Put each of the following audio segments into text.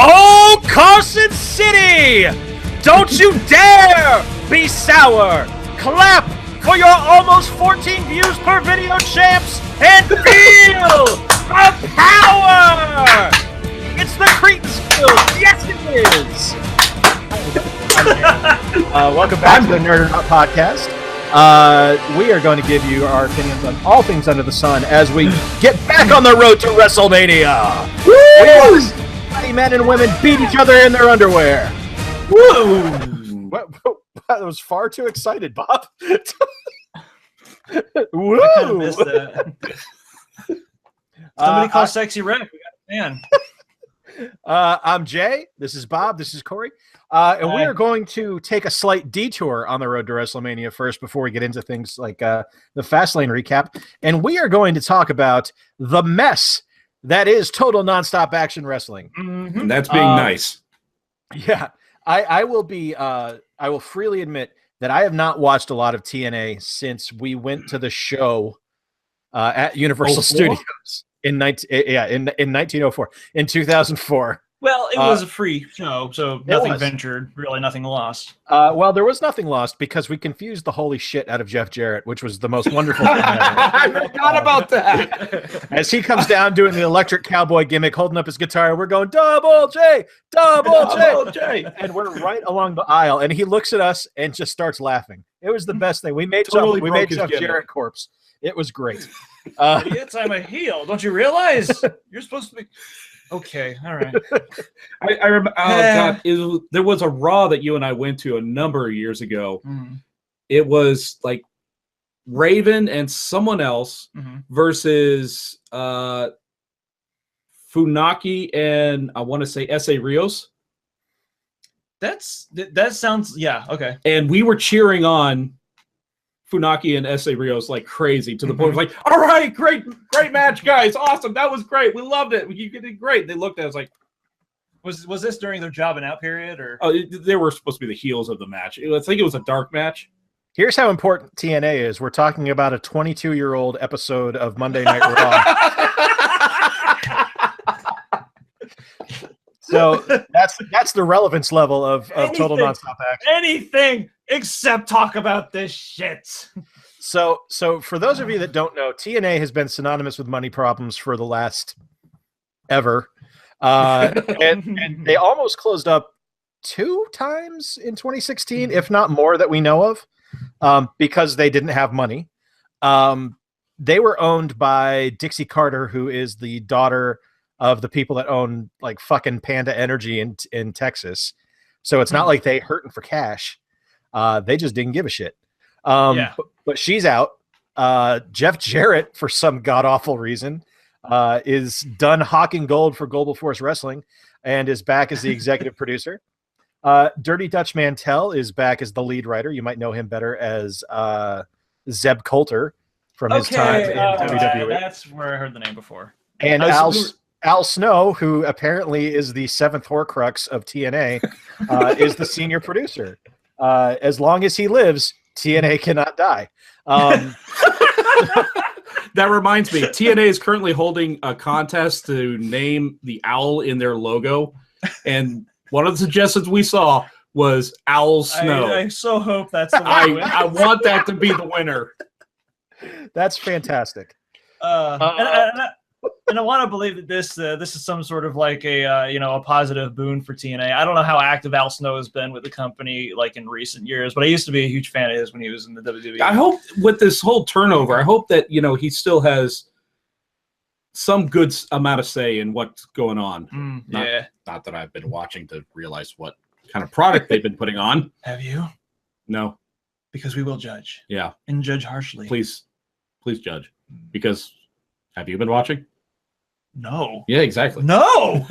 Oh, Carson City! Don't you dare be sour! Clap for your almost 14 views per video champs and feel the power! It's the Cretins Guild! Yes, it is! Welcome back to the Nerd Out Podcast. We are going to give you our opinions on all things under the sun as we get back on the road to Wrestlemania. Woo! Men and women beat each other in their underwear. Woo! That was far too excited, Bob. Woo! I kind of missed that. Somebody call Sexy Rick. We got a fan. I'm Jay. This is Bob. This is Corey. And we are going to take a slight detour on the road to WrestleMania first before we get into things like the Fastlane recap. And we are going to talk about the mess that is total nonstop action wrestling. Mm-hmm. That's being nice. Yeah. I will freely admit that I have not watched a lot of TNA since we went to the show at Universal Studios in 1904, in 2004. Well, it was a free show, so nothing ventured, really nothing lost. Well, there was nothing lost because we confused the holy shit out of Jeff Jarrett, which was the most wonderful thing ever. I forgot about that. As he comes down doing the electric cowboy gimmick, holding up his guitar, we're going, Double J, Double J. And we're right along the aisle, and he looks at us and just starts laughing. It was the best thing. We made Jeff Jarrett corpse. It was great. Idiots, I'm a heel. Don't you realize? You're supposed to be... Okay, all right. I remember. Oh God, there was a Raw that you and I went to a number of years ago. Mm-hmm. It was like Raven and someone else versus Funaki and I want to say S.A. Rios. That sounds okay. And we were cheering on Funaki and S.A. Rios like crazy to the point of like, all right, great match, guys, awesome, that was great, we loved it, you did great. They looked at us like, was this during their jobbing out period or? Oh, they were supposed to be the heels of the match. I think it was a dark match. Here's how important TNA is. We're talking about a 22-year-old episode of Monday Night Raw. So that's the relevance level of total nonstop action. Anything except talk about this shit. So for those of you that don't know, TNA has been synonymous with money problems for the last ever. And they almost closed up 2 times in 2016, if not more that we know of, because they didn't have money. They were owned by Dixie Carter, who is the daughter of the people that own like fucking Panda Energy in Texas. So it's not like they hurting for cash. They just didn't give a shit. But she's out. Jeff Jarrett, for some god-awful reason, is done hawking gold for Global Force Wrestling and is back as the executive producer. Dirty Dutch Mantel is back as the lead writer. You might know him better as Zeb Coulter from his time in WWE. That's where I heard the name before. And Al Snow, who apparently is the 7th Horcrux of TNA, is the senior producer. As long as he lives, TNA cannot die. That reminds me, TNA is currently holding a contest to name the owl in their logo, and one of the suggestions we saw was Owl Snow. I so hope that's the winner. I want that to be the winner. That's fantastic. And I want to believe that this is some sort of like a positive boon for TNA. I don't know how active Al Snow has been with the company like in recent years, but I used to be a huge fan of his when he was in the WWE. I hope with this whole turnover, I hope that he still has some good amount of say in what's going on. Not that I've been watching to realize what kind of product they've been putting on. Have you? No, because we will judge. Yeah, and judge harshly. Please judge. Because have you been watching? No. Yeah, exactly. No.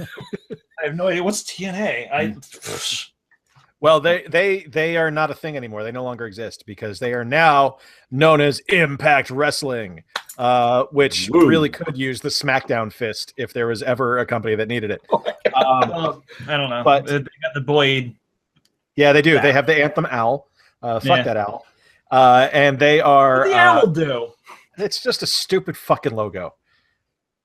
I have no idea. What's TNA? Well, they are not a thing anymore. They no longer exist because they are now known as Impact Wrestling, which really could use the SmackDown fist if there was ever a company that needed it. I don't know. But they got the Boyd. Yeah, they do. They have the Anthem Owl. Fuck that owl. And they are. What the owl do? It's just a stupid fucking logo.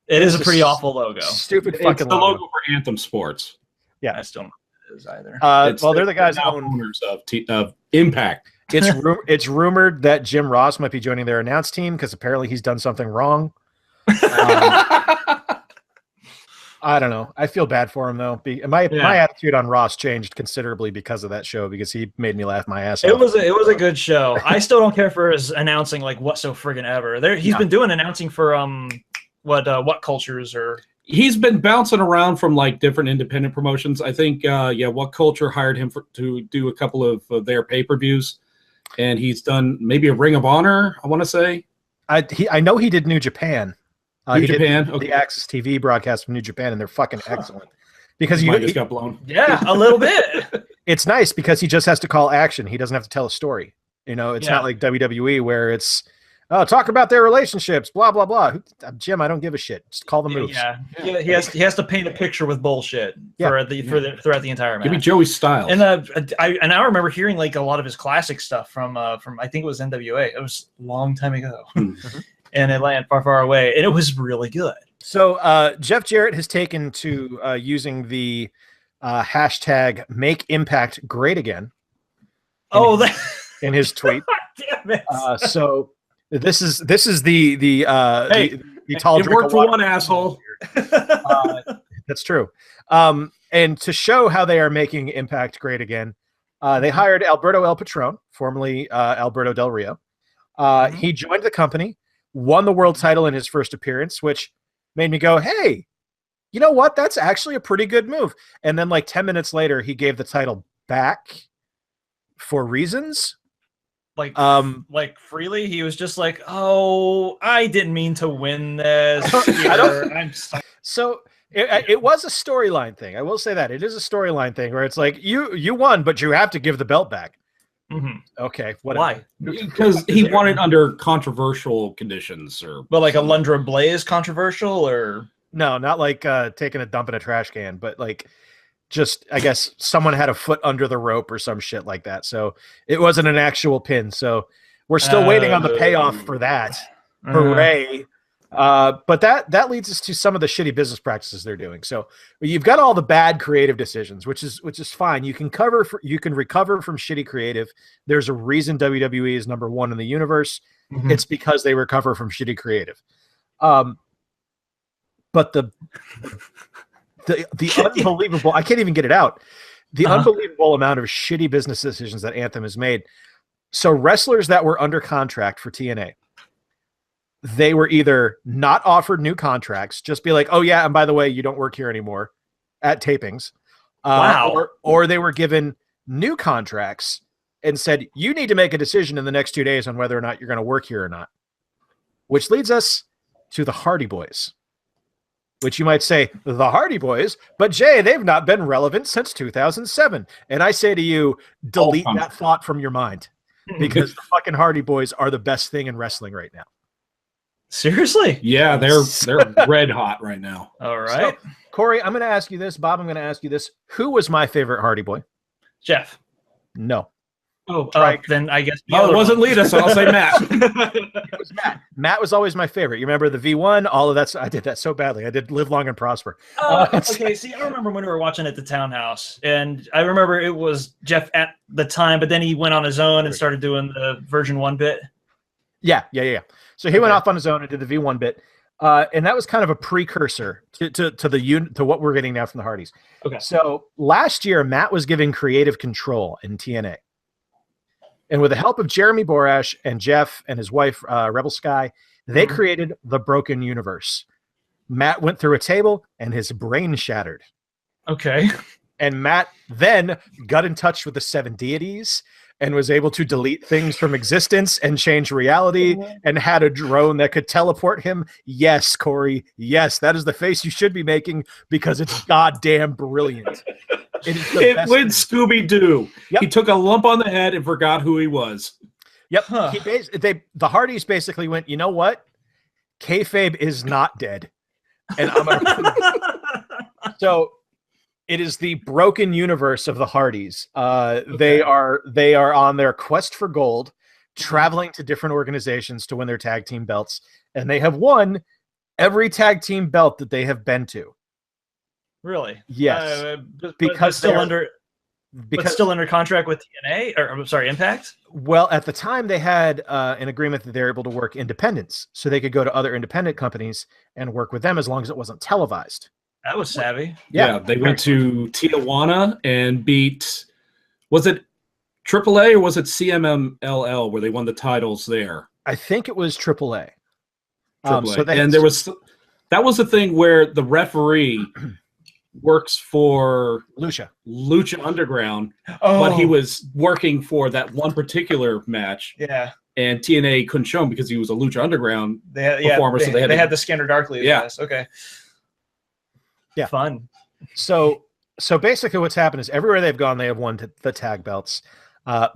It is a pretty awful logo. Stupid fucking logo for Anthem Sports. Yeah, I still don't know what it is either. Well, they're the guys owners of Impact. It's rumored that Jim Ross might be joining their announce team because apparently he's done something wrong. I don't know. I feel bad for him though. My attitude on Ross changed considerably because of that show because he made me laugh my ass off. It was a good show. I still don't care for his announcing like what so friggin' ever. He's been doing announcing for what cultures or. He's been bouncing around from like different independent promotions. I think What Culture hired him to do a couple of their pay-per-views, and he's done maybe a Ring of Honor. I want to say. I know he did New Japan. New Japan, the Access TV broadcast from New Japan, and they're fucking excellent. Because he just got blown. Yeah, a little bit. It's nice because he just has to call action. He doesn't have to tell a story. You know, it's not like WWE where it's talk about their relationships, blah blah blah. Jim, I don't give a shit. Just call the moves. Yeah. He has to paint a picture with bullshit throughout the entire match. Give me Joey Styles. And I remember hearing like a lot of his classic stuff from I think it was NWA. It was a long time ago. In Atlanta, far away, and it was really good. So Jeff Jarrett has taken to using the hashtag Make Impact Great Again. In his tweet. Damn it. So this is the tall. It worked for one asshole. That's true. And to show how they are making Impact great again, they hired Alberto El Patron, formerly Alberto Del Rio. He joined the company, won the world title in his first appearance, which made me go, hey, you know what? That's actually a pretty good move. And then like 10 minutes later, he gave the title back for reasons. Like freely, he was just like, "Oh, I didn't mean to win this." I'm sorry. So it was a storyline thing. I will say that it is a storyline thing where it's like you won, but you have to give the belt back. Okay, whatever. Why? Because he won it under controversial conditions, but like a Lundra Blaze controversial, or no, not like taking a dump in a trash can, but like. Just, I guess, someone had a foot under the rope or some shit like that. So it wasn't an actual pin. So we're still waiting on the payoff for that. Hooray. But that leads us to some of the shitty business practices they're doing. So you've got all the bad creative decisions, which is fine. You can recover from shitty creative. There's a reason WWE is #1 in the universe. It's because they recover from shitty creative. But the unbelievable, I can't even get it out. The unbelievable amount of shitty business decisions that Anthem has made. So wrestlers that were under contract for TNA, they were either not offered new contracts, just be like, oh yeah, and by the way, you don't work here anymore at tapings. Or they were given new contracts and said, you need to make a decision in the next 2 days on whether or not you're going to work here or not. Which leads us to the Hardy Boys. Which you might say, the Hardy Boys, but Jay, they've not been relevant since 2007. And I say to you, delete that thought from your mind, because the fucking Hardy Boys are the best thing in wrestling right now. Seriously? Yeah, they're red hot right now. All right. So, Corey, I'm going to ask you this. Bob, I'm going to ask you this. Who was my favorite Hardy Boy? Jeff. No. Oh, then I guess. Well, it wasn't Lita, so I'll say Matt. It was Matt. Matt was always my favorite. You remember the V1? All of that. I did that so badly. I did Live Long and Prosper. Okay, see, I remember when we were watching at the Townhouse, and I remember it was Jeff at the time, but then he went on his own and started doing the version 1 bit. Yeah. So he went off on his own and did the V1 bit. And that was kind of a precursor to what we're getting now from the Hardys. Okay. So last year, Matt was giving creative control in TNA. And with the help of Jeremy Borash and Jeff and his wife, Rebel Sky, they created the Broken Universe. Matt went through a table and his brain shattered. Okay. And Matt then got in touch with the 7 deities and was able to delete things from existence and change reality and had a drone that could teleport him. Yes, Corey. Yes, that is the face you should be making because it's goddamn brilliant. It went Scooby-Doo. Yep. He took a lump on the head and forgot who he was. Yep. Huh. The Hardys basically went, you know what? Kayfabe is not dead. And I'm So it is the Broken Universe of the Hardys. They are on their quest for gold, traveling to different organizations to win their tag team belts. And they have won every tag team belt that they have been to. Really? Yes, because still under contract with TNA, or I'm sorry, Impact. Well, at the time they had an agreement that they're able to work independents, so they could go to other independent companies and work with them as long as it wasn't televised. That was savvy. Yeah, they went to Tijuana and beat. Was it AAA or was it CMMLL where they won the titles there? I think it was AAA. And there was that was the thing where the referee works for Lucha Underground, but he was working for that one particular match. Yeah. And TNA couldn't show him because he was a Lucha Underground performer. So they had the Scanner Darkly. Yeah. Okay. Yeah. Fun. So basically what's happened is everywhere they've gone, they have won the tag belts.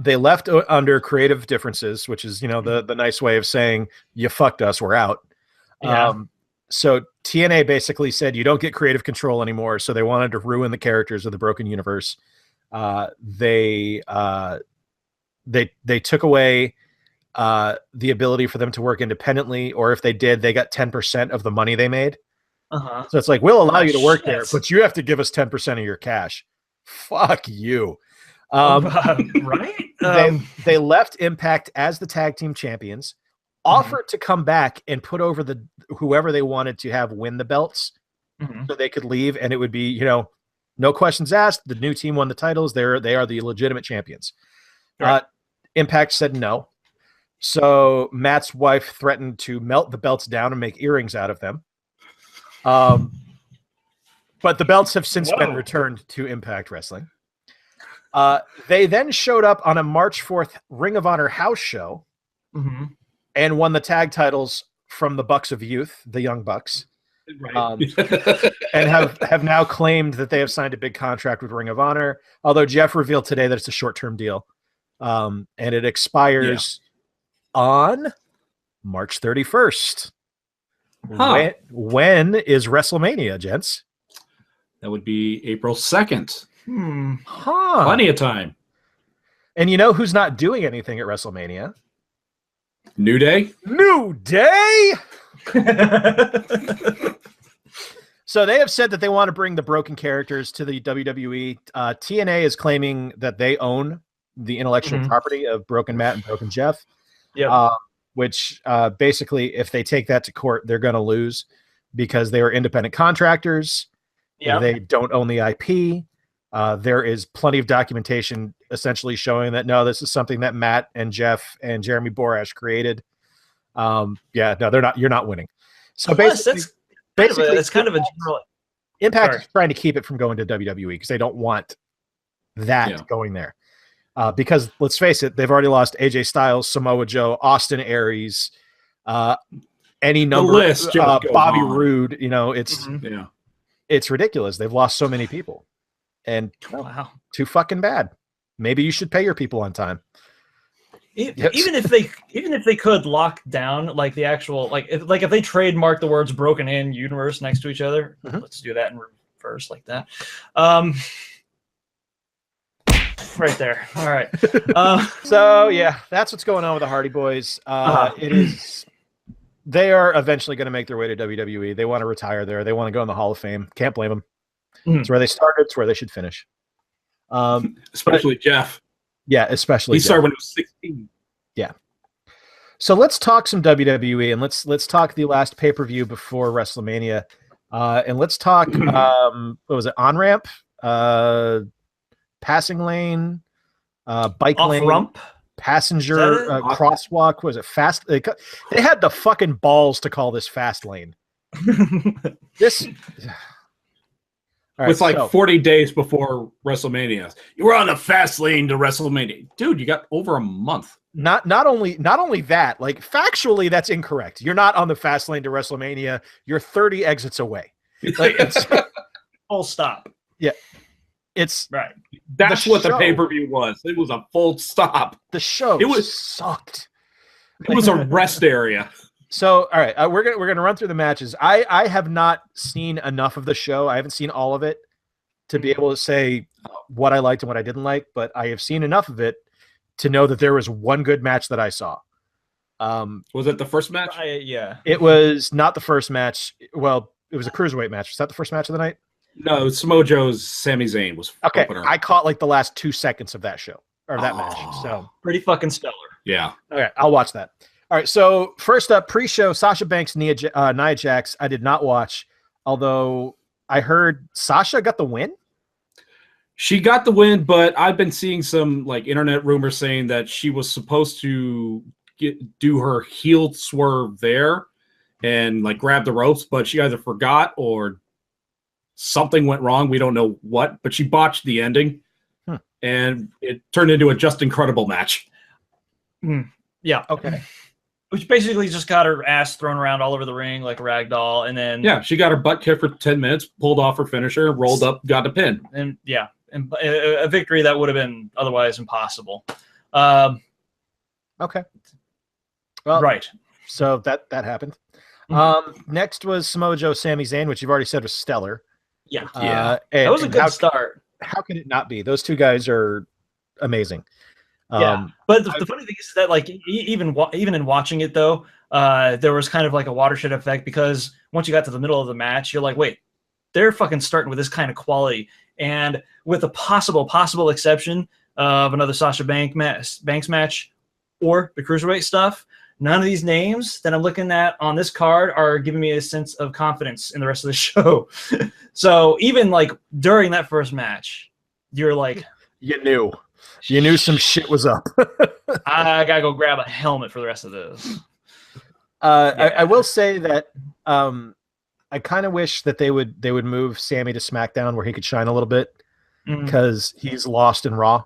They left under creative differences, which is, the nice way of saying you fucked us, we're out. Yeah. So TNA basically said you don't get creative control anymore. So they wanted to ruin the characters of the Broken Universe. They took away the ability for them to work independently, or if they did, they got 10% of the money they made. So it's like, we'll allow you to work there, but you have to give us 10% of your cash. Fuck you. Right? They left Impact as the tag team champions, offered to come back and put over whoever they wanted to have win the belts, so they could leave, and it would be, no questions asked. The new team won the titles. They are the legitimate champions. Right. Impact said no. So Matt's wife threatened to melt the belts down and make earrings out of them. But the belts have since been returned to Impact Wrestling. They then showed up on a March 4th Ring of Honor house show and won the tag titles from the Bucks of Youth, the Young Bucks. Right. And have now claimed that they have signed a big contract with Ring of Honor, although Jeff revealed today that it's a short-term deal. And it expires on March 31st. When is WrestleMania, gents? That would be April 2nd. Huh. Plenty of time. And you know who's not doing anything at WrestleMania? New Day? New Day! So they have said that they want to bring the broken characters to the WWE. TNA is claiming that they own the intellectual property of Broken Matt and Broken Jeff. Which basically, if they take that to court, they're going to lose because they are independent contractors. They don't own the IP. There is plenty of documentation essentially showing that, no, this is something that Matt and Jeff and Jeremy Borash created. No, they're not. You're not winning. So basically, it's kind of a general Impact is trying to keep it from going to WWE because they don't want that going there. Because let's face it, they've already lost AJ Styles, Samoa Joe, Austin Aries, any number, Bobby Roode. It's ridiculous. They've lost so many people, and too fucking bad. Maybe you should pay your people on time. Even if they could lock down like the actual if they trademark the words "broken in universe" next to each other, let's do that in reverse like that. Right there. All right. So yeah, that's what's going on with the Hardy Boys. They are eventually going to make their way to WWE. They want to retire there. They want to go in the Hall of Fame. Can't blame them. It's where they started. It's where they should finish. Especially Jeff. Yeah, especially he started when he was 16. Yeah. So let's talk some WWE and let's talk the last pay-per-view before WrestleMania. And let's talk what was it? On-ramp, passing lane, bike lane, rump, passenger crosswalk. What was it? Fast. They had the fucking balls to call this Fastlane. This. It's like 40 days before WrestleMania. You were on the fast lane to WrestleMania. Dude, you got over a month. Not only that, like factually, that's incorrect. You're not on the fast lane to WrestleMania. You're 30 exits away. Like it's full stop. Yeah. It's right. That's what the pay-per-view was. It was a full stop. The show sucked. It was a rest area. So, all right, we're gonna run through the matches. I have not seen enough of the show. I haven't seen all of it to be able to say what I liked and what I didn't like, but I have seen enough of it to know that there was one good match that I saw. Was it the first match? Yeah. It was not the first match. Well, it was a cruiserweight match. Was that the first match of the night? No, Samoa Joe's Sami Zayn was okay. opener. I caught like the last 2 seconds of that show or that match. So pretty fucking stellar. Yeah. Okay, I'll watch that. All right. So first up, pre-show, Sasha Banks, Nia Jax. I did not watch, although I heard Sasha got the win. She got the win, but I've been seeing some like internet rumors saying that she was supposed to do her heel swerve there and like grab the ropes, but she either forgot or something went wrong. We don't know what, but she botched the ending, and it turned into a just incredible match. Yeah. Okay. Which basically just got her ass thrown around all over the ring like a rag doll, and then she got her butt kicked for 10 minutes, pulled off her finisher, rolled up, got a pin, and and a victory that would have been otherwise impossible. Okay. Well, right. So that happened. Next was Samoa Joe, Sami Zayn, which you've already said was stellar. Yeah. That was a good start. How can it not be? Those two guys are amazing. But the funny thing is that like even in watching it though, there was kind of like a watershed effect, because once you got to the middle of the match, you're like, wait, they're fucking starting with this kind of quality, and with a possible exception of another Sasha Banks match or the cruiserweight stuff, none of these names that I'm looking at on this card are giving me a sense of confidence in the rest of the show. So even like during that first match, you're like, you knew some shit was up. I gotta go grab a helmet for the rest of this. I will say that I kind of wish that they would move Sammy to SmackDown where he could shine a little bit, because he's lost in Raw.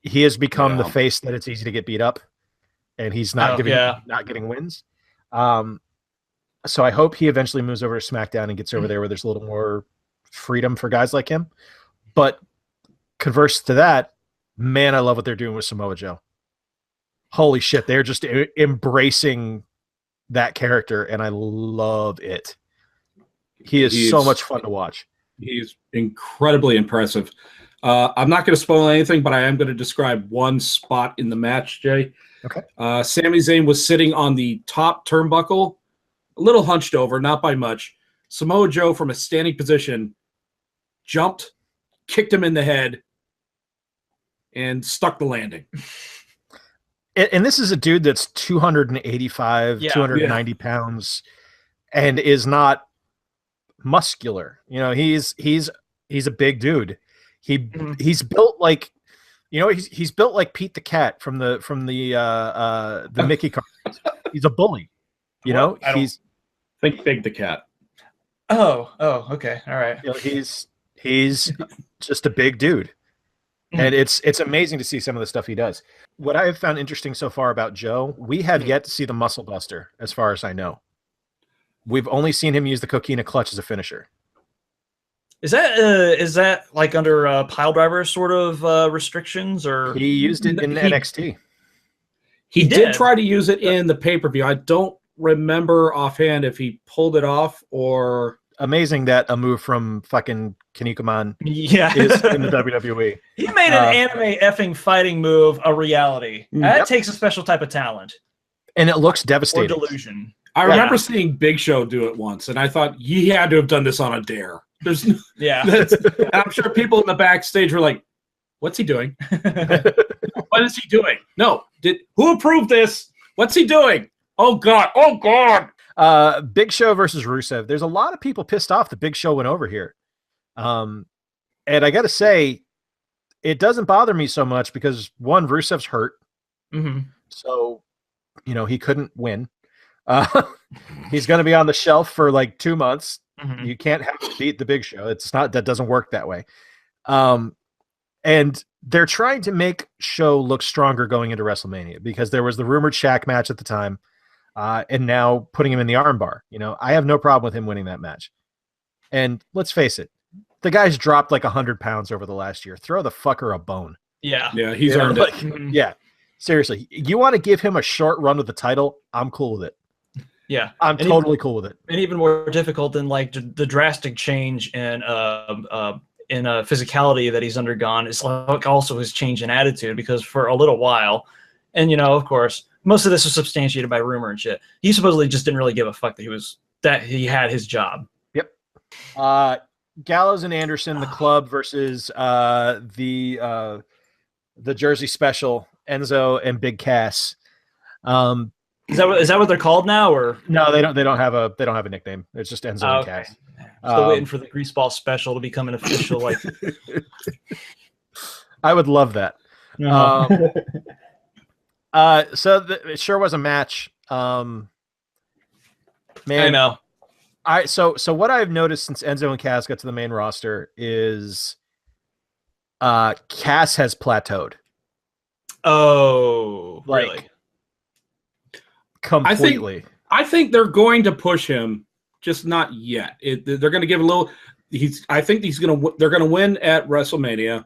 He has become the face that it's easy to get beat up, and he's not getting wins. So I hope he eventually moves over to SmackDown and gets over there where there's a little more freedom for guys like him. But converse to that, man, I love what they're doing with Samoa Joe. Holy shit, they're just embracing that character, and I love it. He's so much fun to watch. He's incredibly impressive. I'm not going to spoil anything, but I am going to describe one spot in the match, Jay. Okay. Sami Zayn was sitting on the top turnbuckle, a little hunched over, not by much. Samoa Joe, from a standing position, jumped, kicked him in the head, and stuck the landing. And this is a dude that's 285, 290 pounds, and is not muscular. You know, he's a big dude. He's built like, he's built like Pete the Cat from the Mickey cartoons. He's a bully. Think Big the Cat. Oh, okay, all right. He's just a big dude. And it's amazing to see some of the stuff he does. What I have found interesting so far about Joe, we have yet to see the Muscle Buster, as far as I know. We've only seen him use the Coquina Clutch as a finisher. Is that like under pile driver sort of restrictions, or he used it in NXT? He did try to use it in the pay-per-view. I don't remember offhand if he pulled it off or. Amazing that a move from fucking Kinnikuman is in the WWE. He made an anime effing fighting move a reality. That takes a special type of talent. And it looks devastating. Or delusion. I remember seeing Big Show do it once, and I thought he had to have done this on a dare. I'm sure people in the backstage were like, "What's he doing? What is he doing? No, who approved this? What's he doing? Oh God! Oh God!" Big Show versus Rusev. There's a lot of people pissed off that Big Show went over here. And I got to say, it doesn't bother me so much because, one, Rusev's hurt. So, he couldn't win. He's going to be on the shelf for like 2 months. You can't have to beat the Big Show. That doesn't work that way. And they're trying to make Show look stronger going into WrestleMania, because there was the rumored Shaq match at the time. And now putting him in the armbar. I have no problem with him winning that match. And let's face it, the guy's dropped like 100 pounds over the last year. Throw the fucker a bone. Yeah, he's earned it. Yeah, seriously. You want to give him a short run with the title? I'm cool with it. Yeah, I'm totally cool with it. And even more difficult than like the drastic change in physicality that he's undergone is like also his change in attitude, because for a little while, and of course, most of this was substantiated by rumor and shit, he supposedly just didn't really give a fuck that he had his job. Yep. Gallows and Anderson, the club versus the Jersey Special, Enzo and Big Cass. Is that what they're called now, or no? They don't have a nickname. It's just Enzo and Cass. Still waiting for the Greaseball Special to become an official. Like, I would love that. So it sure was a match. Man, I know. So what I've noticed since Enzo and Cass got to the main roster is Cass has plateaued. Oh, really? Completely. I think they're going to push him, just not yet. They're going to give a little. I think they're going to win at WrestleMania.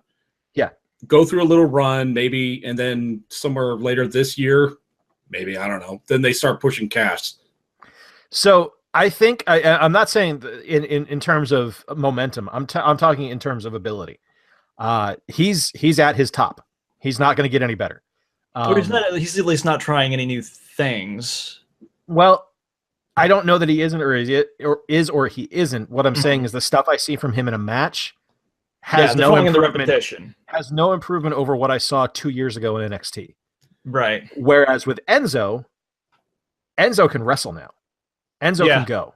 Yeah. Go through a little run, maybe, and then somewhere later this year, maybe, I don't know. Then they start pushing Cass. So I think I'm not saying in terms of momentum. I'm talking in terms of ability. He's at his top. He's not going to get any better. He's at least not trying any new things. Well, I don't know that he isn't or he isn't. What I'm saying is the stuff I see from him in a match has no improvement. Has no improvement over what I saw 2 years ago in NXT. Right. Whereas with Enzo can wrestle now. Enzo can go.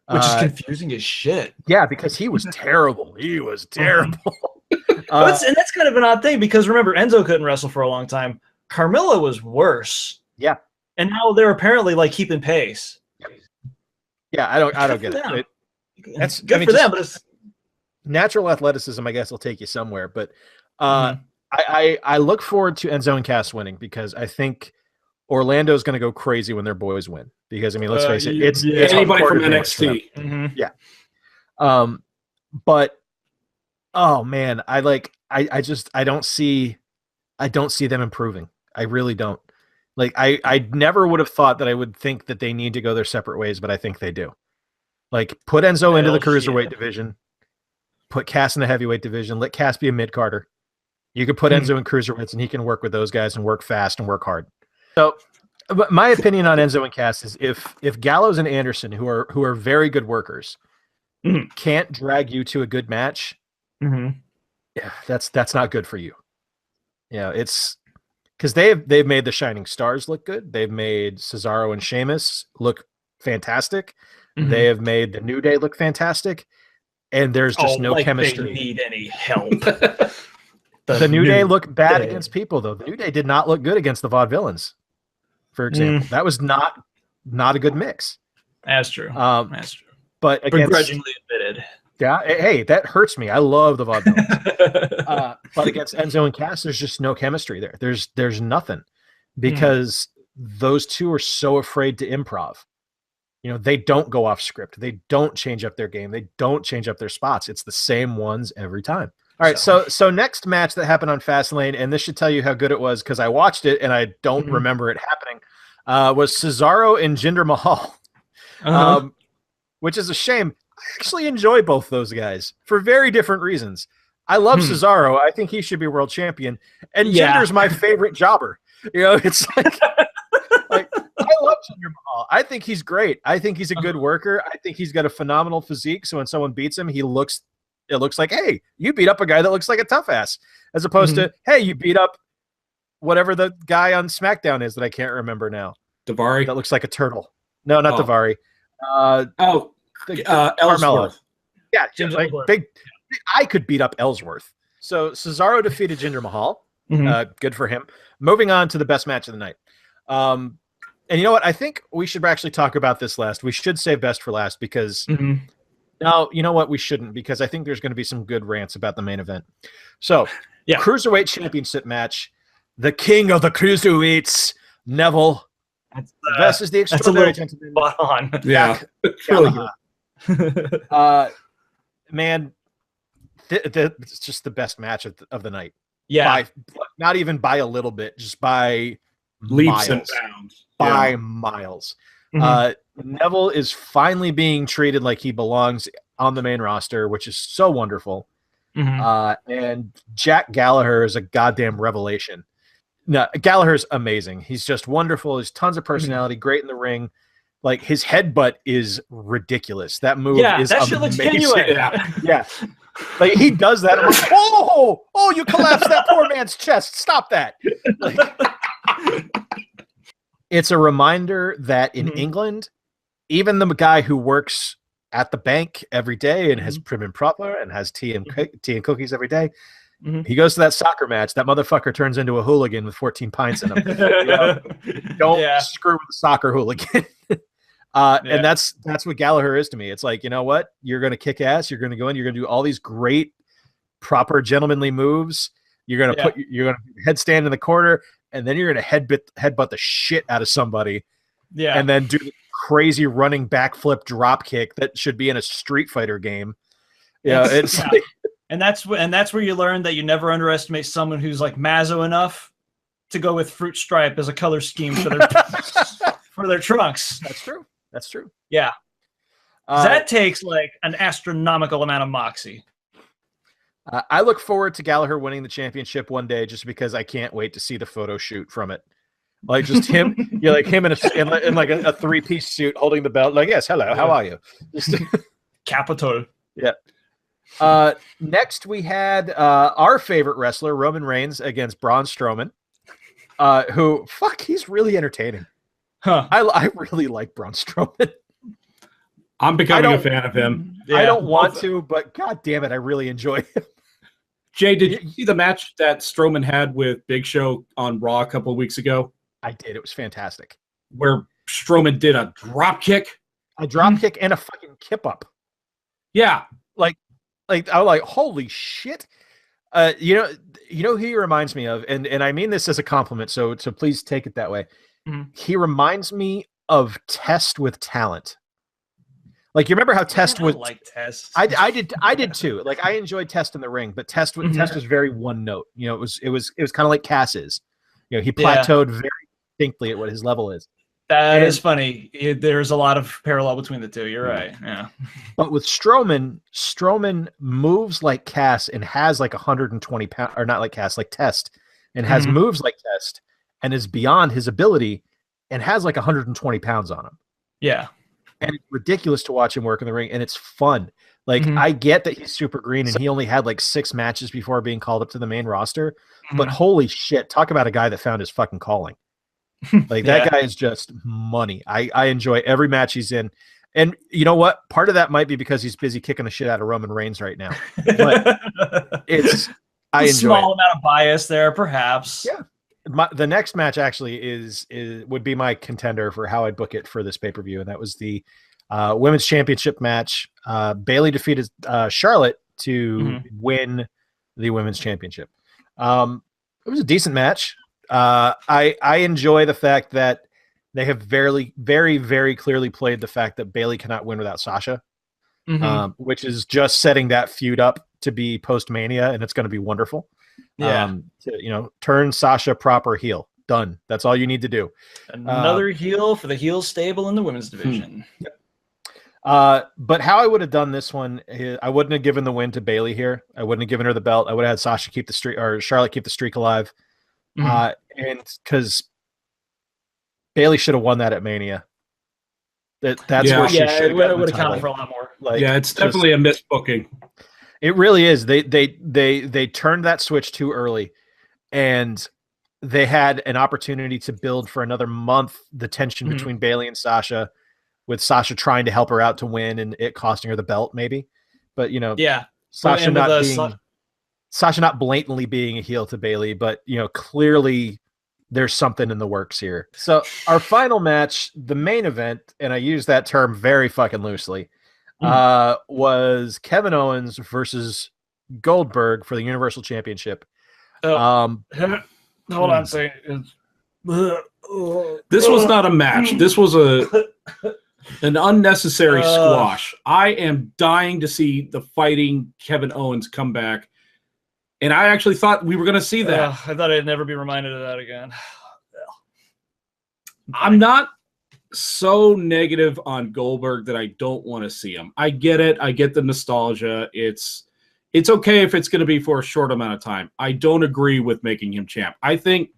Which is confusing as shit. Yeah, because he was terrible. He was terrible. And that's kind of an odd thing because remember, Enzo couldn't wrestle for a long time. Carmella was worse. Yeah. And now they're apparently like keeping pace. Yeah, I don't get it. That's good for them, but it's natural athleticism, I guess, will take you somewhere. But I look forward to Enzo and Cass winning because I think Orlando's going to go crazy when their boys win. Because I mean, let's face it, it's anybody from NXT. Yeah. But oh man, I don't see them improving. I really don't. Like I never would have thought that I would think that they need to go their separate ways, but I think they do. Like put Enzo into the cruiserweight division, put Cass in the heavyweight division, let Cass be a mid-carder. You could put Enzo in cruiserweights and he can work with those guys and work fast and work hard. So my opinion on Enzo and Cass is if Gallows and Anderson, who are very good workers, can't drag you to a good match, yeah, that's not good for you. Yeah, it's because they've made the Shining Stars look good. They've made Cesaro and Sheamus look fantastic. They have made the New Day look fantastic, and there's just no chemistry. They need any help. The New Day look bad against people, though. The New Day did not look good against the Vaudevillains, for example. That was not a good mix. That's true. That's true. But begrudgingly admitted. Yeah, hey, that hurts me. I love the Vaudevillains. But against Enzo and Cass, there's just no chemistry there. There's nothing because those two are so afraid to improv. You know, they don't go off script. They don't change up their game. They don't change up their spots. It's the same ones every time. All right, so next match that happened on Fastlane, and this should tell you how good it was because I watched it and I don't remember it happening, was Cesaro and Jinder Mahal, which is a shame. I actually enjoy both those guys for very different reasons. I love Cesaro. I think he should be world champion. And Jinder's my favorite jobber. You know, it's like I love Jinder Mahal. I think he's great. I think he's a good worker. I think he's got a phenomenal physique. So when someone beats him, it looks like, hey, you beat up a guy that looks like a tough ass, as opposed to, hey, you beat up whatever the guy on SmackDown is that I can't remember now. Daivari. That looks like a turtle. No, not Daivari. Ellsworth. Yeah, like big. I could beat up Ellsworth. So Cesaro defeated Jinder Mahal. Good for him. Moving on to the best match of the night. And you know what? I think we should actually talk about this last. We should save best for last because no, you know what? We shouldn't because I think there's going to be some good rants about the main event. So, Cruiserweight Championship match. The king of the cruiserweights, Neville, versus the extraordinary gentleman. Yeah, really good. Man, it's just the best match of the night. Yeah, not even by a little bit, just by leaps and bounds. By miles. Neville is finally being treated like he belongs on the main roster, which is so wonderful. And Jack Gallagher is a goddamn revelation. No, Gallagher's amazing. He's just wonderful. He's tons of personality, great in the ring. Like his headbutt is ridiculous. That move is that shit looks genuine. Yeah. Like he does that. I'm like, oh, you collapsed that poor man's chest. Stop that. Like, it's a reminder that in England, even the guy who works at the bank every day and has prim and proper and has tea and cookies every day, he goes to that soccer match. That motherfucker turns into a hooligan with 14 pints in him. Don't screw with the soccer hooligan. And that's what Gallagher is to me. It's like, you know what? You're going to kick ass. You're going to go in. You're going to do all these great, proper, gentlemanly moves. You're going to you're going to headstand in the corner, and then you're going to headbutt the shit out of somebody. Yeah. And then do the crazy running backflip drop kick that should be in a Street Fighter game. Yeah. It's like, and that's where you learn that you never underestimate someone who's like Mazzo enough to go with fruit stripe as a color scheme for their for their trunks. That's true. Yeah. That takes like an astronomical amount of moxie. I look forward to Gallagher winning the championship one day just because I can't wait to see the photo shoot from it. Like just him, like him in like a 3-piece suit holding the belt. Like, yes, hello, how are you? Capital. Yeah. Next we had our favorite wrestler, Roman Reigns, against Braun Strowman. Who, he's really entertaining. Huh. I really like Braun Strowman. I'm becoming a fan of him. Yeah. I don't want to, but god damn it, I really enjoy him. Jay, did you see the match that Strowman had with Big Show on Raw a couple of weeks ago? I did. It was fantastic. Where Strowman did a drop kick. A drop kick and a fucking kip up. Yeah. Like I was like, holy shit. You know who he reminds me of, and I mean this as a compliment, so please take it that way. He reminds me of Test with talent. Like, you remember how Test was like Test. I did too. Like, I enjoyed Test in the ring, but Test was very one note. You know, it was kind of like Cass is. You know, he plateaued very distinctly at what his level is. That is funny. There's a lot of parallel between the two. You're right. Yeah. But with Strowman moves like Cass and has like 120 pounds, or not like Cass, like Test, and has moves like Test, and is beyond his ability, and has like 120 pounds on him. Yeah. And it's ridiculous to watch him work in the ring, and it's fun. Like, I get that he's super green, and he only had like 6 matches before being called up to the main roster, but holy shit, talk about a guy that found his fucking calling. Like, that guy is just money. I enjoy every match he's in. And you know what? Part of that might be because he's busy kicking the shit out of Roman Reigns right now. But I enjoy a small amount of bias there, perhaps. Yeah. The next match actually would be my contender for how I'd book it for this pay-per-view, and that was the women's championship match. Bayley defeated Charlotte to win the women's championship. It was a decent match. I enjoy the fact that they have very, very, very clearly played the fact that Bayley cannot win without Sasha, which is just setting that feud up to be post-Mania, and it's going to be wonderful. Yeah. Turn Sasha proper heel. Done. That's all you need to do. Another heel for the heel stable in the women's division. But how I would have done this one, I wouldn't have given the win to Bayley here. I wouldn't have given her the belt. I would have had Sasha keep the streak, or Charlotte keep the streak alive. And because Bayley should have won that at Mania. That's where she should have. It would have counted for a lot more. Like, it's definitely a misbooking. It really is. They turned that switch too early, and they had an opportunity to build for another month the tension between Bayley and Sasha, with Sasha trying to help her out to win and it costing her the belt, maybe. But Sasha not blatantly being a heel to Bayley, but clearly there's something in the works here. So our final match, the main event, and I use that term very fucking loosely, was Kevin Owens versus Goldberg for the Universal Championship. Hold on a second. This was not a match. This was an unnecessary squash. I am dying to see the fighting Kevin Owens come back. And I actually thought we were going to see that. I thought I'd never be reminded of that again. I'm not so negative on Goldberg that I don't want to see him. I get it. I get the nostalgia. It's okay if it's going to be for a short amount of time. I don't agree with making him champ. I think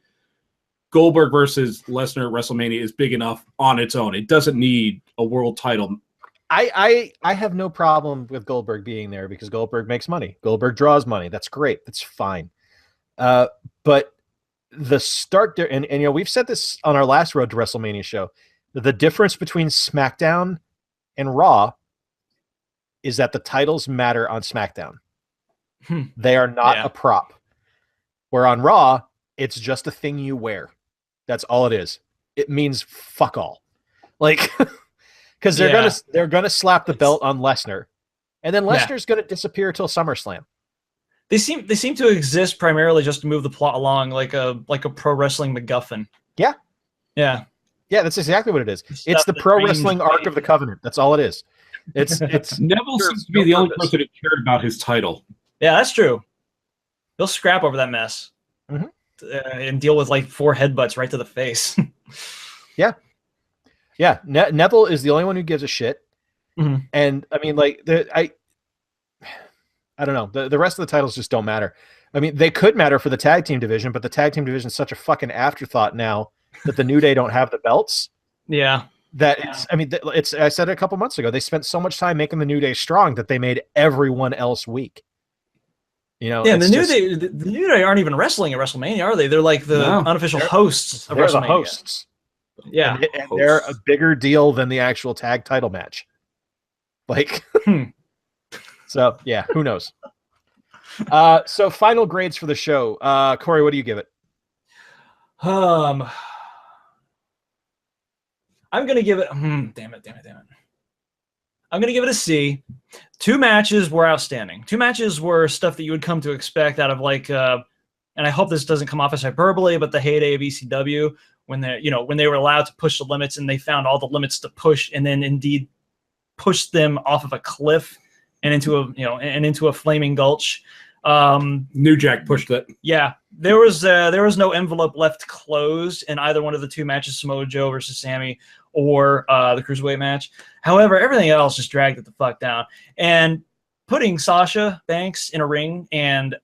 Goldberg versus Lesnar at WrestleMania is big enough on its own. It doesn't need a world title. I have no problem with Goldberg being there because Goldberg makes money. Goldberg draws money. That's great. That's fine. But the start there, and you know, we've said this on our last Road to WrestleMania show. The difference between SmackDown and Raw is that the titles matter on SmackDown. They are not a prop. Where on Raw, it's just a thing you wear. That's all it is. It means fuck all. Like, because they're gonna slap the belt on Lesnar, and then Lesnar's gonna disappear till SummerSlam. They seem to exist primarily just to move the plot along, like a pro wrestling MacGuffin. Yeah. That's exactly what it is. It's the pro wrestling Ark of the Covenant. That's all it is. It's Neville seems to be the only person who cared about his title. Yeah, that's true. He'll scrap over that mess and deal with like 4 headbutts right to the face. Neville is the only one who gives a shit. And I mean, like, I don't know. The rest of the titles just don't matter. I mean, they could matter for the tag team division, but the tag team division is such a fucking afterthought now that the New Day don't have the belts. Yeah. I said it a couple months ago. They spent so much time making the New Day strong that they made everyone else weak. You know, yeah, the New Day aren't even wrestling at WrestleMania, are they? They're like the unofficial hosts of WrestleMania. They're the hosts. Yeah. And they're a bigger deal than the actual tag title match. Like, so yeah, who knows? So final grades for the show. Corey, what do you give it? I'm gonna give it. Damn it. I'm gonna give it a C. 2 matches were outstanding. 2 matches were stuff that you would come to expect out of like, and I hope this doesn't come off as hyperbole, but the heyday of ECW when they were allowed to push the limits and they found all the limits to push and then indeed pushed them off of a cliff and into a flaming gulch. New Jack pushed it. Yeah, there was no envelope left closed in either one of the 2 matches, Samoa Joe versus Sammy or the Cruiserweight match. However, everything else just dragged it the fuck down. And putting Sasha Banks in a ring and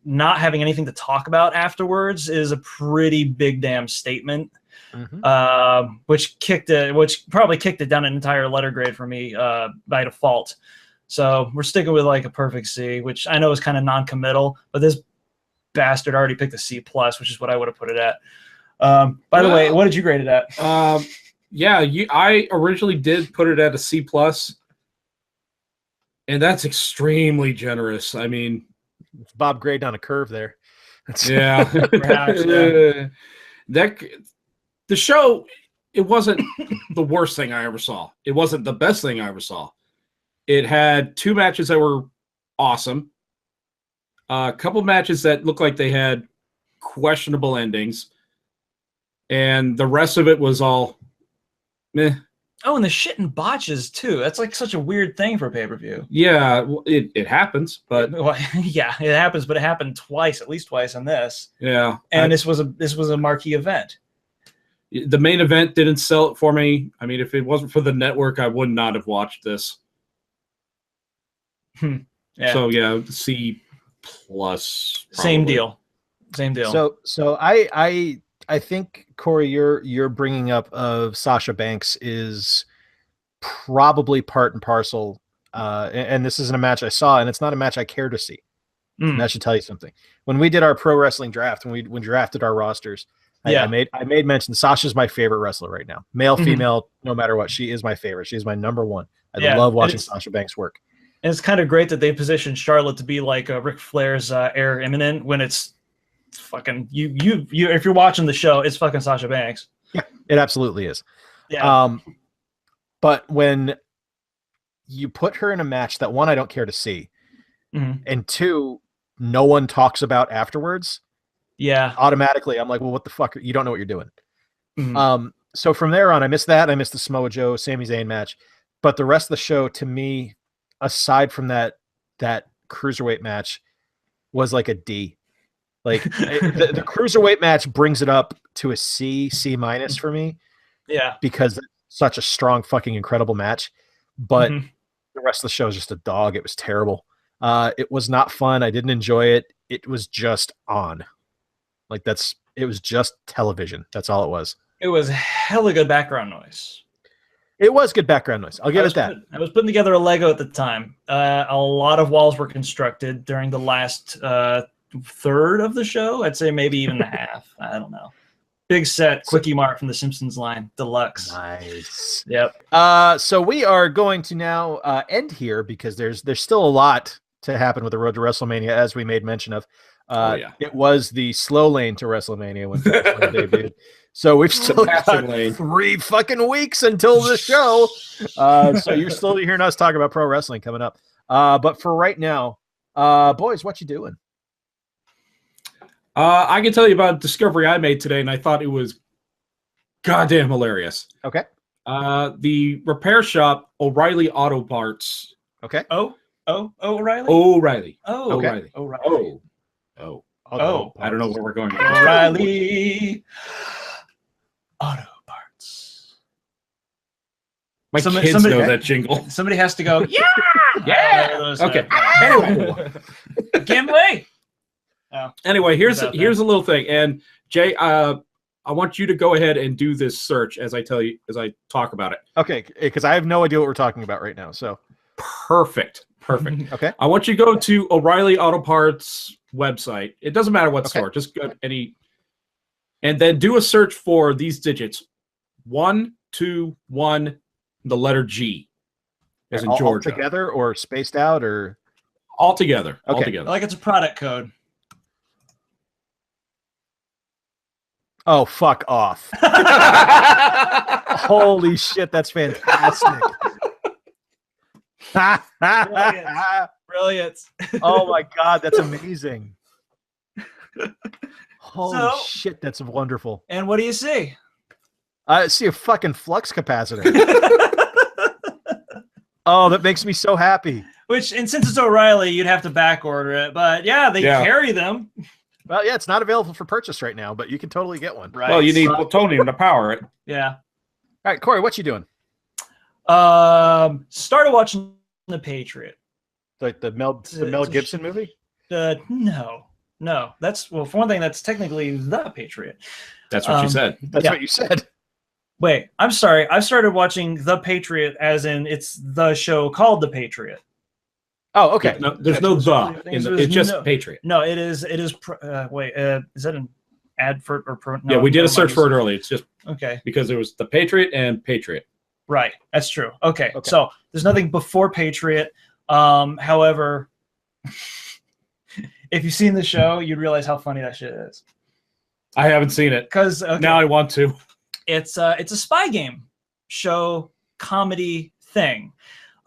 not having anything to talk about afterwards is a pretty big damn statement. Which probably kicked it down an entire letter grade for me by default. So we're sticking with like a perfect C, which I know is kind of non-committal, but this bastard already picked a C+, which is what I would have put it at. By the way, what did you grade it at? I originally did put it at a C+, and that's extremely generous. I mean, it's Bob grading on a curve there. Perhaps, the show, it wasn't the worst thing I ever saw. It wasn't the best thing I ever saw. It had 2 matches that were awesome. A couple matches that looked like they had questionable endings. And the rest of it was all meh. Oh, and the shit and botches, too. That's like such a weird thing for pay-per-view. Yeah, well, it happens, but... Well, yeah, it happens, but it happened twice, at least twice on this. Yeah. And this was a marquee event. The main event didn't sell it for me. I mean, if it wasn't for the network, I would not have watched this. Yeah. So yeah, C+. Probably. Same deal. So I think, Corey, your bringing up of Sasha Banks is probably part and parcel. And this isn't a match I saw, and it's not a match I care to see. And that should tell you something. When we did our pro wrestling draft, when we drafted our rosters, I made mention Sasha's my favorite wrestler right now. Male, female, no matter what. She is my favorite. She is my number one. I love watching Sasha Banks work. And it's kind of great that they positioned Charlotte to be like Ric Flair's heir imminent when it's fucking you. If you're watching the show, it's fucking Sasha Banks. Yeah, it absolutely is. Yeah. But when you put her in a match that, one, I don't care to see, and 2, no one talks about afterwards. Yeah. Automatically, I'm like, well, what the fuck? You don't know what you're doing. So from there on, I missed that. I missed the Samoa Joe, Sami Zayn match. But the rest of the show, to me, aside from that Cruiserweight match, was like a D. Like the Cruiserweight match brings it up to a C minus for me. Yeah. Because it's such a strong, fucking incredible match. But the rest of the show is just a dog. It was terrible. It was not fun. I didn't enjoy it. It was just on. Like It was just television. That's all it was. It was hella good background noise. It was good background noise. I'll give it that. I was putting together a Lego at the time. A lot of walls were constructed during the last third of the show. I'd say maybe even the half. I don't know. Big set, Quickie Mart from the Simpsons line, deluxe. Nice. Yep. So we are going to now end here because there's still a lot to happen with the road to WrestleMania, as we made mention of. It was the slow lane to WrestleMania when Fastlane debuted. So we've still got 3 fucking weeks until the show. So you're still hearing us talk about pro wrestling coming up. But for right now, boys, what you doing? I can tell you about a discovery I made today, and I thought it was goddamn hilarious. Okay. The repair shop, O'Reilly Auto Parts. Okay. O'Reilly? O'Reilly. Oh, O'Reilly. okay. O'Reilly. Oh. I don't know where we're going. O'Reilly Auto Parts. My kids know that jingle. Somebody has to go, yeah! Yeah! Okay. Anyway. Gimli! Anyway, here's a little thing. And Jay, I want you to go ahead and do this search as I talk about it. Okay, because I have no idea what we're talking about right now. So perfect. Okay. I want you to go to O'Reilly Auto Parts website. It doesn't matter what store. Just go to any, and then do a search for these digits: 1, 2, 1, the letter G, as in Georgia. All together or spaced out or all together? Okay. All together. Like it's a product code. Oh, fuck off. Holy shit, that's fantastic. Brilliant. Oh my God, that's amazing. Holy shit, that's wonderful. And what do you see? I see a fucking flux capacitor. Oh, that makes me so happy. And since it's O'Reilly, you'd have to back order it. But yeah, they carry them. Well, yeah, it's not available for purchase right now, but you can totally get one. Right. Well, you need plutonium to power it. Yeah. All right, Corey, what you doing? Started watching The Patriot. Like the Mel Gibson movie? No. That's for one thing, that's technically The Patriot. That's what you said. That's what you said. Wait, I'm sorry. I started watching The Patriot as in it's the show called The Patriot. Oh, okay. No, there's no the. It's just Patriot. No, it is. Wait, is that an advert or pro? No, yeah, we did a search for it earlier. It's just okay because there was The Patriot and Patriot. Right, that's true. Okay. So there's nothing before Patriot. However, if you've seen the show, you'd realize how funny that shit is. I haven't seen it because now I want to. It's a spy game show comedy thing.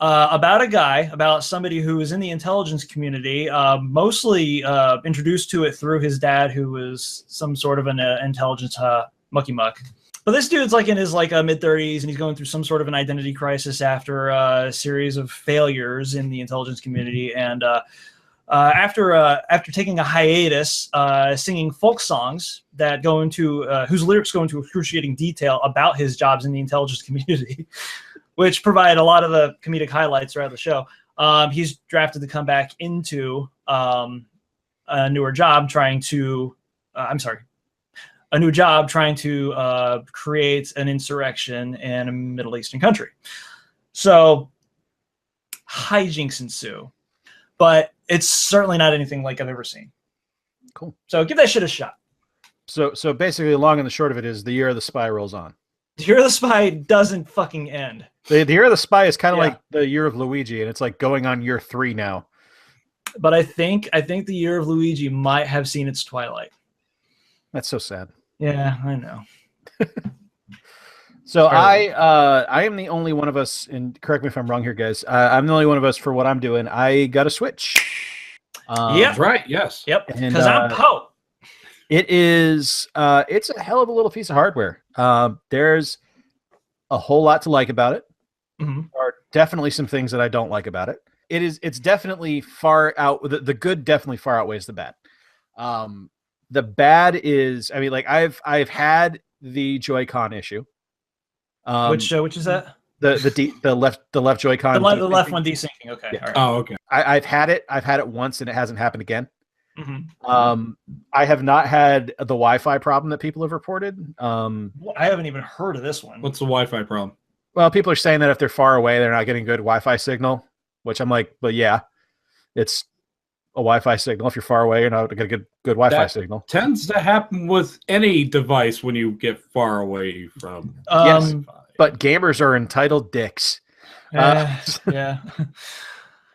About somebody who is in the intelligence community, mostly introduced to it through his dad, who was some sort of an intelligence mucky muck. But this dude's like in his mid-30s, and he's going through some sort of an identity crisis after a series of failures in the intelligence community. And after taking a hiatus, singing folk songs that go into whose lyrics go into excruciating detail about his jobs in the intelligence community. Which provide a lot of the comedic highlights throughout the show. He's drafted to come back into a new job trying to create an insurrection in a Middle Eastern country. So hijinks ensue, but it's certainly not anything like I've ever seen. Cool. So give that shit a shot. So basically, the long and the short of it is the year of the spy rolls on. The Year of the Spy doesn't fucking end. The Year of the Spy is kind of like the Year of Luigi, and it's like going on year 3 now. But I think the Year of Luigi might have seen its twilight. That's so sad. Yeah, I know. So I am the only one of us, and correct me if I'm wrong here, guys. I'm the only one of us for what I'm doing. I got a Switch. That's right. Yes. Yep. Because I'm Poe. It is. It's a hell of a little piece of hardware. There's a whole lot to like about it. Mm-hmm. There are definitely some things that I don't like about it. It's definitely far out. The good definitely far outweighs the bad. The bad is, I mean, like I've had the Joy-Con issue. Which is that? The left Joy-Con. The left one desyncing. Okay. Yeah. All right. Oh, okay. I've had it once and it hasn't happened again. I have not had the Wi-Fi problem that people have reported. I haven't even heard of this one. What's the Wi-Fi problem? Well, people are saying that if they're far away, they're not getting good Wi-Fi signal, which I'm like, but yeah, it's a Wi-Fi signal. If you're far away, you're not going to get good Wi-Fi signal. Tends to happen with any device when you get far away from. Yes, but gamers are entitled dicks. Yeah.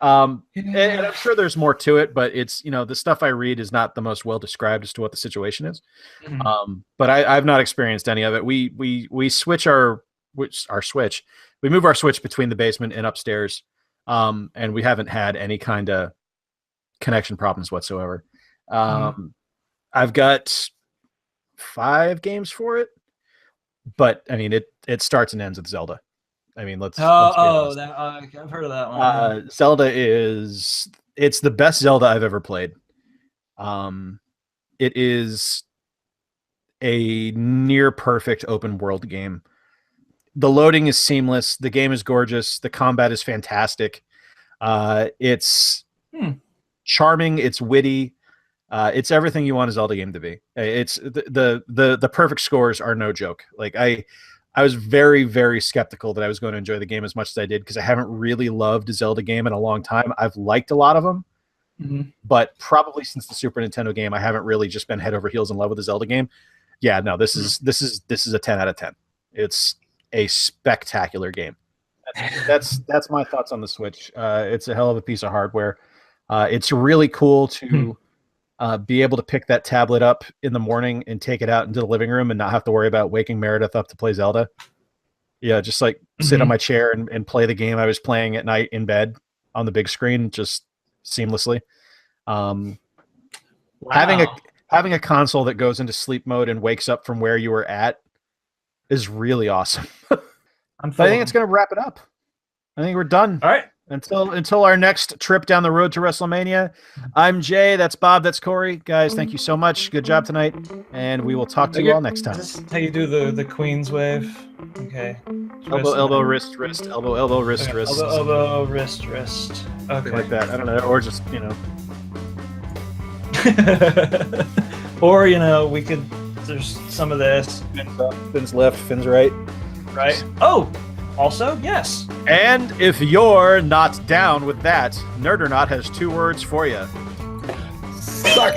And I'm sure there's more to it, but it's, the stuff I read is not the most well described as to what the situation is. But I've not experienced any of it. We switch we move our switch between the basement and upstairs, and we haven't had any kind of connection problems whatsoever. I've got 5 games for it, but I mean it starts and ends with Zelda. I mean, let's I've heard of that one. Zelda it's the best Zelda I've ever played. It is a near perfect open world game. The loading is seamless. The game is gorgeous. The combat is fantastic. It's charming. It's witty. It's everything you want a Zelda game to be. It's the perfect scores are no joke. Like I was very, very skeptical that I was going to enjoy the game as much as I did because I haven't really loved a Zelda game in a long time. I've liked a lot of them, but probably since the Super Nintendo game, I haven't really just been head over heels in love with the Zelda game. Yeah, no, this is a 10 out of 10. It's a spectacular game. That's my thoughts on the Switch. It's a hell of a piece of hardware. It's really cool to be able to pick that tablet up in the morning and take it out into the living room and not have to worry about waking Meredith up to play Zelda. Yeah, just like sit on my chair and play the game I was playing at night in bed on the big screen, just seamlessly. Having a console that goes into sleep mode and wakes up from where you were at is really awesome. I think it's going to wrap it up. I think we're done. All right. Until our next trip down the road to WrestleMania. I'm Jay. That's Bob. That's Corey. Guys, thank you so much. Good job tonight. And we will talk to you all next time. Is this how you do the Queen's wave? Okay. Elbow, wrist, elbow, wrist, wrist. Elbow, wrist, wrist. Okay. Something like that. I don't know. Or just, Or, we could, there's some of this. Fins up, fins left, fins right. Right. Oh! Also, yes. And if you're not down with that, Nerdernaut has 2 words for you. Suck.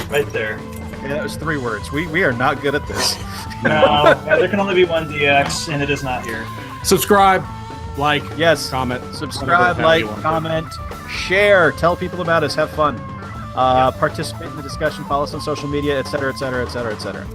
Right there. Yeah, that was 3 words. We are not good at this. No, there can only be one DX, and it is not here. Subscribe, like, yes, comment. Subscribe, like, comment, share, tell people about us, have fun. Participate in the discussion, follow us on social media, etc., etc., etc., etc.